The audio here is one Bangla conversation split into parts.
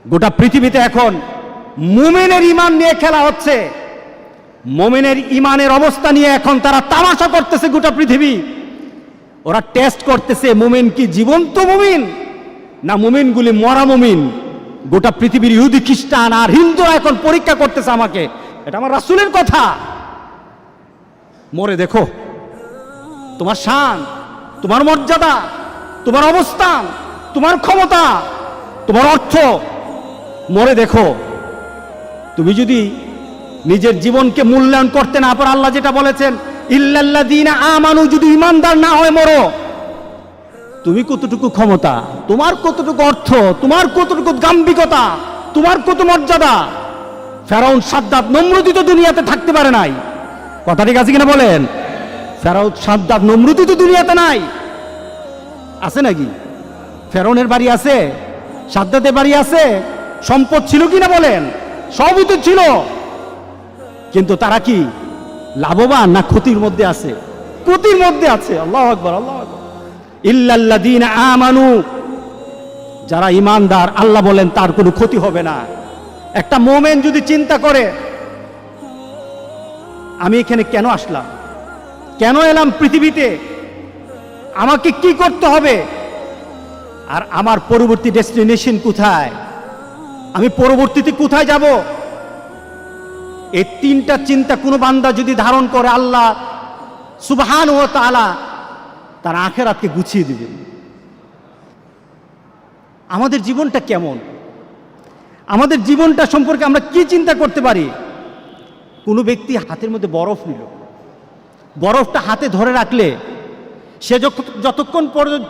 গোটা পৃথিবীতে এখন মুমিনের ঈমান নিয়ে খেলা হচ্ছে। মুমিনের ঈমানের অবস্থা নিয়ে এখন তারা তামাশা করতেছে গোটা পৃথিবী। ওরা টেস্ট করতেছে মুমিন কি জীবন্ত মুমিন না মুমিনগুলি মরা মুমিন। গোটা পৃথিবীর ইহুদি খ্রিস্টান আর হিন্দুরা এখন পরীক্ষা করতেছে আমাকে। এটা আমার রাসূলের কথা। মরে দেখো তোমার শান, তোমার মর্যাদা, তোমার অবস্থান, তোমার ক্ষমতা, তোমার অর্থ, মরে দেখো। তুমি যদি নিজের জীবনকে মূল্যায়ন করতে না পারো, আল্লাহ যেটা বলেছেন ইল্লাল্লাযীনা আমানু, যদি ইমানদার না হয় মরো, তুমি কতটুকু ক্ষমতা, তোমার কতটুকু অর্থ, তোমার কতটুকু গাম্ভীর্যতা, তোমার কত মর্যাদা। ফেরাউন, সাদ্দাত, নমরুদই তো দুনিয়াতে থাকতে পারে নাই। কথা ঠিক আছে কিনা বলেন? ফেরাউন, সাদ্দাত, নমরুদই তো দুনিয়াতে নাই। আছে নাকি? ফেরাউনের বাড়ি আছে, সাদ্দাতের বাড়ি আছে, সম্পদ ছিল কিনা বলেন? সবই তো ছিল, কিন্তু তারা কি লাভবান না ক্ষতির মধ্যে আছে? ক্ষতির মধ্যে আছে। আল্লাহু আকবার, আল্লাহু আকবার। ইল্লাল্লাযীনা আমানু, যারা ঈমানদার, আল্লাহ বলেন তার কোনো ক্ষতি হবে না। একটা মুমিন যদি চিন্তা করে আমি এখানে কেন আসলাম, কেন এলাম পৃথিবীতে, আমাকে কি করতে হবে, আর আমার পরবর্তী ডেস্টিনেশন কোথায়, আমি পরবর্তীতে কোথায় যাব, এই তিনটা চিন্তা কোনো বান্দা যদি ধারণ করে, আল্লাহ সুবহানাহু ওয়া তাআলা তার আখিরাতকে গুছিয়ে দিবেন। আমাদের জীবনটা কেমন, আমাদের জীবনটা সম্পর্কে আমরা কি চিন্তা করতে পারি? কোনো ব্যক্তি হাতের মধ্যে বরফ নিল, বরফটা হাতে ধরে রাখলে সে যতক্ষণ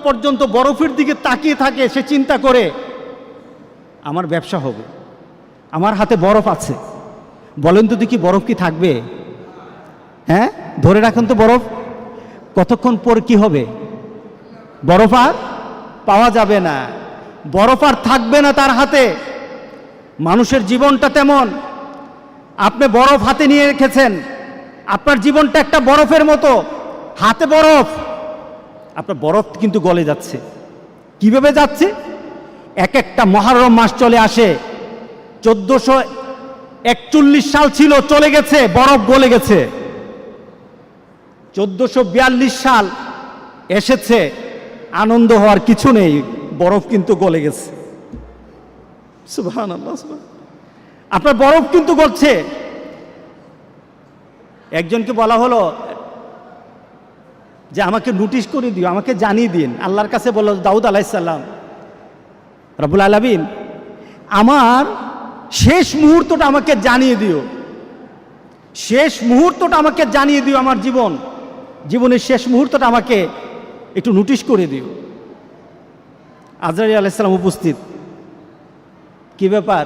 পর্যন্ত বরফের দিকে তাকিয়ে থাকে, সে চিন্তা করে আমার ব্যবসা হবে, আমার হাতে বরফ আছে। বলেন তো দেখি বরফ কি থাকবে? হ্যাঁ, ধরে রাখুন তো বরফ, কতক্ষণ পর কি হবে? বরফ আর পাওয়া যাবে না, বরফ আর থাকবে না তার হাতে। মানুষের জীবনটা তেমন। আপনি বরফ হাতে নিয়ে রেখেছেন, আপনার জীবনটা একটা বরফের মতো, হাতে বরফ, আপনার বরফ কিন্তু গলে যাচ্ছে। কিভাবে যাচ্ছে? এক একটা মুহররম মাস চলে আসে, 1441 সাল ছিল, চলে গেছে, বরফ গলে গেছে। 1442 সাল এসেছে, আনন্দ হওয়ার কিছু নেই, বরফ কিন্তু গলে গেছে। সুবহানাল্লাহ, আপনার বরফ কিন্তু গলছে। একজনকে বলা হলো যে আমাকে নোটিশ করে দিও, আমাকে জানিয়ে দিন। আল্লাহর কাছে বলল দাউদ আলাইহিস সালাম, রব্বুল আলামিন আমার শেষ মুহূর্তটা আমাকে জানিয়ে দিও, শেষ মুহূর্তটা আমাকে জানিয়ে দিও, আমার জীবনের শেষ মুহূর্তটা আমাকে একটু নোটিশ করে দিও। আজরাইল আলাইহিস সালাম উপস্থিত। কি ব্যাপার?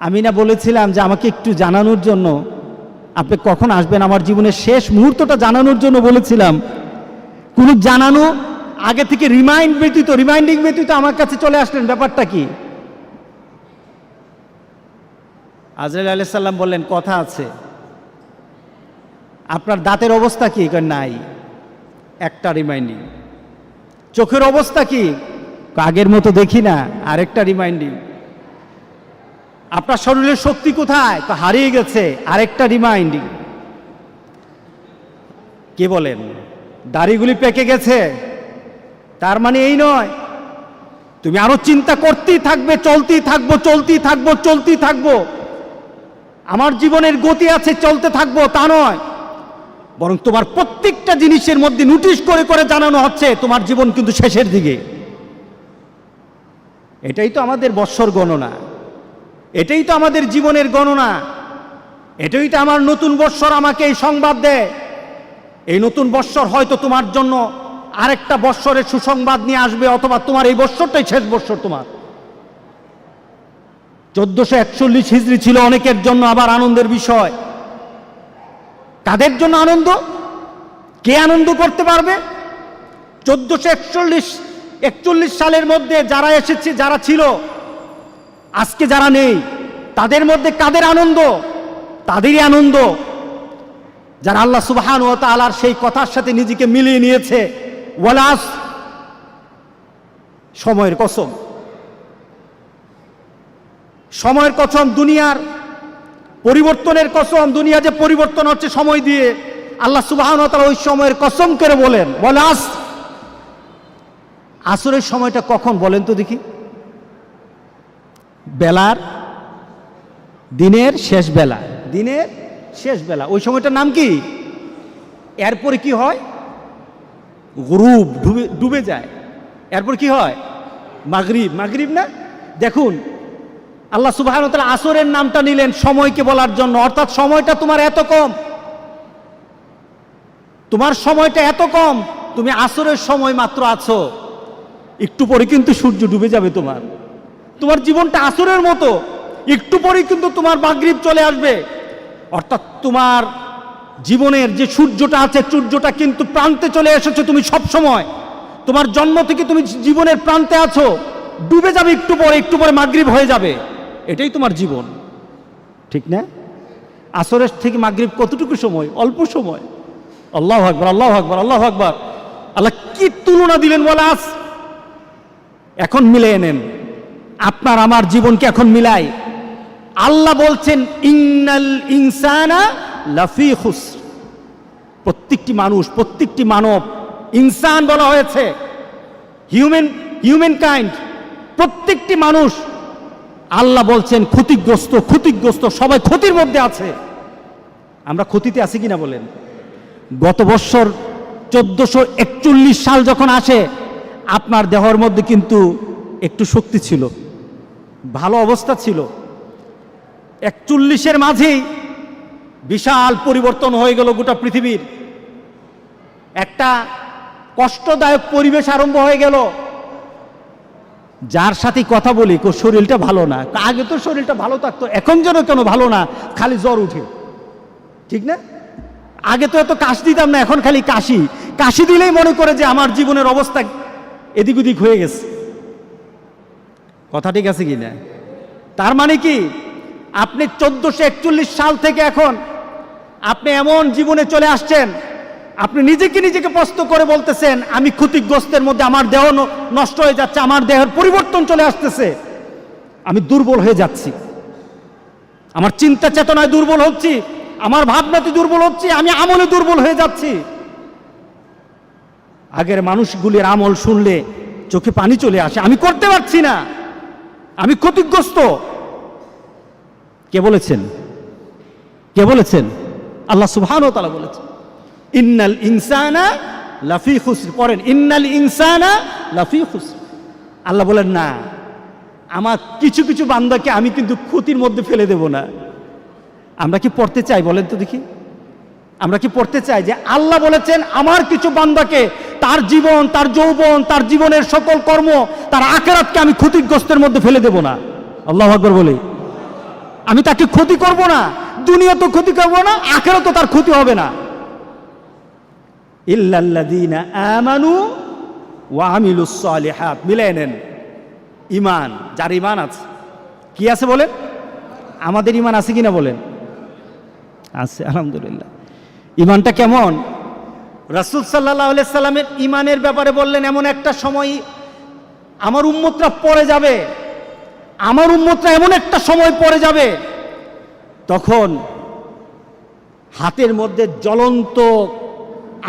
আমি না বলেছিলাম যে আমাকে একটু জানানোর জন্য, আপনি কখন আসবেন, আমার জীবনের শেষ মুহূর্তটা জানানোর জন্য বলেছিলাম। কোনো জানানো আগে থেকে রিমাইন্ডিং ব্যতীত আমার কাছে চলে আসলেন, ব্যাপারটা কি? আজরাইল আলাইহিস সালাম বললেন কথা আছে। আপনার দাঁতের অবস্থা কি? নাই, একটা রিমাইন্ডিং। চোখের অবস্থা কি? আগের মতো দেখি না, আরেকটা রিমাইন্ডিং। আপনার শরীরের শক্তি কোথায়? হারিয়ে গেছে, আরেকটা রিমাইন্ডিং। কে বলেন দাড়িগুলি পেকে গেছে, তার মানে এই নয় তুমি আরো চিন্তা করতেই থাকবে, চলতেই থাকবো। আমার জীবনের গতি আছে, চলতে থাকবো, তা নয়, বরং তোমার প্রত্যেকটা জিনিসের মধ্যে নোটিশ করে করে জানানো হচ্ছে তোমার জীবন কিন্তু শেষের দিকে। এটাই তো আমাদের বৎসর গণনা, এটাই তো আমাদের জীবনের গণনা, এটাই তো আমার নতুন বৎসর আমাকে এই সংবাদ দেয়। এই নতুন বৎসর হয়তো তোমার জন্য আরেকটা বৎসরের সুসংবাদ নিয়ে আসবে, অথবা তোমার এই বৎসরটাই শেষ বৎসর। তোমার 1441 হিজরি ছিল অনেকের জন্য আবার আনন্দের বিষয়। কাদের জন্য আনন্দ? কে আনন্দ করতে পারবে? 1441 সালের মধ্যে যারা এসেছে, যারা ছিল, আজকে যারা নেই, তাদের মধ্যে কাদের আনন্দ? তাদেরই আনন্দ যারা আল্লাহ সুবহানাহু ওয়া তাআলার সেই কথার সাথে নিজেকে মিলিয়ে নিয়েছে। ওয়ালাস, সময়ের কসম, সময়ের কসম, দুনিয়ার পরিবর্তনের কসম, দুনিয়া যে পরিবর্তন হচ্ছে সময় দিয়ে, আল্লাহ সুবহানাহু ওয়া তাআলা ওই সময়ের কসম করে বলে আসরের সময়টা কখন বলেন তো দেখি? বেলার, দিনের শেষ বেলা, দিনের শেষ বেলা, ওই সময়টার নাম কি? এরপরে কি হয়? গুরুব, ডুবে যায়। এরপর কি হয়? মাগরিব। মাগরিব না? দেখুন আল্লাহ সুবহানাহু ওয়া তাআলা আসরের নামটা নিলেন সময়কে বলার জন্য, অর্থাৎ সময়টা তোমার এত কম, তোমার সময়টা এত কম, তুমি আসরের সময় মাত্র আছো, একটু পরে কিন্তু সূর্য ডুবে যাবে। তোমার জীবনটা আসরের মতো, একটু পরে কিন্তু তোমার মাগরিব চলে আসবে। অর্থাৎ তোমার জীবনের যে সূর্যটা আছে, সূর্যটা কিন্তু প্রান্তে চলে এসেছে। তুমি সব সময়, তোমার জন্ম থেকে তুমি জীবনের প্রান্তে আছো, ডুবে যাবে একটু পরে মাগরিব হয়ে যাবে। এটাই তোমার জীবন, ঠিক না? আসরের থেকে মাগরিব কতটুকু সময়? অল্প সময়। আল্লাহু আকবার, আল্লাহু আকবার, আল্লাহু আকবার। আল্লাহ কি তুলনা দিলেন বলে! এখন মিলিয়ে নেন, আপনার আমার জীবনকে এখন মিলাই। আল্লাহ বলছেন ইন্নাল ইনসানা লাফি খুসর। প্রত্যেকটি মানুষ, প্রত্যেকটি মানব, ইনসান বলা হয়েছে, হিউম্যান কাইন্ড, প্রত্যেকটি মানুষ আল্লাহ বলছেন ক্ষতিগ্রস্ত, সবাই ক্ষতির মধ্যে আছে। আমরা ক্ষতিতে আছি কিনা বলেন? গত বছর 1441 সাল যখন আসে, আপনার দেহের মধ্যে কিন্তু একটু শক্তি ছিল, ভালো অবস্থা ছিল। 41-এর মাঝেই বিশাল পরিবর্তন হয়ে গেল গোটা পৃথিবীর। একটা কষ্টদায়ক পরিবেশ আরম্ভ হয়ে গেল। যার সাথে কথা বলি শরীরটা ভালো না, আগে তো শরীরটা ভালো থাকতো, এখন যেন কেন ভালো না, খালি জ্বর উঠে, ঠিক না? আগে তো এত কাশি দিতাম না, এখন খালি কাশি দিলেই মনে করে যে আমার জীবনের অবস্থা এদিক ওদিক হয়ে গেছে। কথা ঠিক আছে কি না? তার মানে কি, আপনি 1441 সাল থেকে এখন আপনি এমন জীবনে চলে আসছেন, আপনি নিজেকে প্রশ্ন করে বলতেছেন আমি ক্ষতিগ্রস্তের মধ্যে, আমার দেহ নষ্ট হয়ে যাচ্ছে, আমার দেহের পরিবর্তন চলে আসতেছে, আমি দুর্বল হয়ে যাচ্ছি, আমার চিন্তা চেতনায় দুর্বল হচ্ছি, আমার ভাবনাতে দুর্বল হচ্ছি, আমি আমলে দুর্বল হয়ে যাচ্ছি। আগের মানুষগুলির আমল শুনলে চোখে পানি চলে আসে, আমি করতে পারছি না, আমি ক্ষতিগ্রস্ত। কে বলেছেন? আল্লাহ সুবহানাহু ওয়া তাআলা বলেছেন ইন্নাল ইনসানা লাফি খুসর। পড়েন ইন্নাল ইনসানা লাফি খুসর। আল্লাহ বলেন না, আমার কিছু কিছু বান্দাকে আমি কিন্তু ক্ষতির মধ্যে ফেলে দেব না। আমরা কি পড়তে চাই বলেন তো দেখি? আমরা কি পড়তে চাই যে আল্লাহ বলেছেন আমার কিছু বান্দাকে, তার জীবন, তার যৌবন, তার জীবনের সকল কর্ম, তার আখিরাতকে আমি ক্ষতিগ্রস্তের মধ্যে ফেলে দেব না? আল্লাহু আকবার বলি। আমি তাকে ক্ষতি করব না, দুনিয়া তো ক্ষতি করব না, আখিরাতও তার ক্ষতি হবে না। ইল্লাল্লাযীনা আমানু ওয়া আমিলুস সালিহাত। মিলাই নেন, ঈমান, যার ঈমান আছে। কি আছে বলেন? আমাদের ঈমান আছে কিনা বলেন? আছে, আলহামদুলিল্লাহ। ঈমানটা কেমন? রাসূল সাল্লাল্লাহু আলাইহি সাল্লামের ঈমানের ব্যাপারে বললেন এমন একটা সময় আমার উম্মতরা পড়ে যাবে, আমার উম্মতরা এমন একটা সময় পড়ে যাবে, তখন হাতের মধ্যে জ্বলন্ত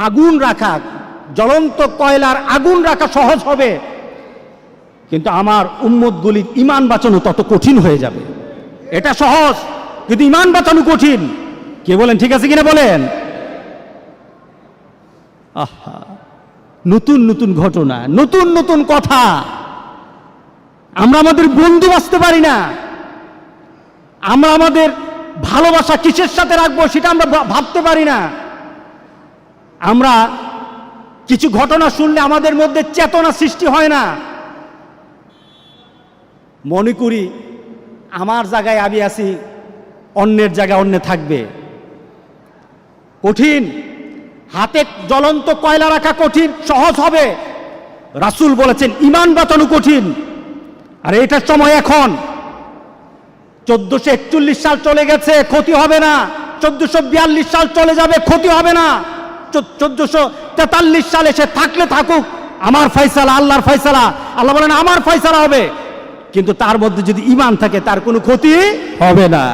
আগুন রাখা, জ্বলন্ত কয়লার আগুন রাখা সহজ হবে, কিন্তু আমার উম্মতগুলির ঈমান বাঁচানো তত কঠিন হয়ে যাবে। এটা সহজ, কিন্তু ঈমান বাঁচানো কঠিন। কে বলেন ঠিক আছে কিনা বলেন? আহা, নতুন নতুন ঘটনা, নতুন নতুন কথা। আমরা আমাদের বন্ধু বাঁচতে পারি না, আমরা আমাদের ভালোবাসা কিসের সাথে রাখবো সেটা আমরা ভাবতে পারি না। আমরা কিছু ঘটনা শুনলে আমাদের মধ্যে চেতনা সৃষ্টি হয় না। মনে করি আমার জায়গায় আমি আছি, অন্যের জায়গায় অন্য থাকবে। কঠিন। হাতে জ্বলন্ত কয়লা রাখা কঠিন, সহজ হবে। রাসূল বলেছেন ঈমান বাঁচানো কঠিন। আর এটার সময় এখন 1441 সাল চলে গেছে, ক্ষতি হবে না। 1442 সাল চলে যাবে, ক্ষতি হবে না। 1443 সালে সে থাকলে থাকুক, আমার ফয়সালা, আল্লাহর ফয়সালা। আল্লাহ বলেন আমার ফয়সালা হবে। কিন্তু তার মধ্যে যদি ঈমান থাকে তার কোনো ক্ষতি হবে না।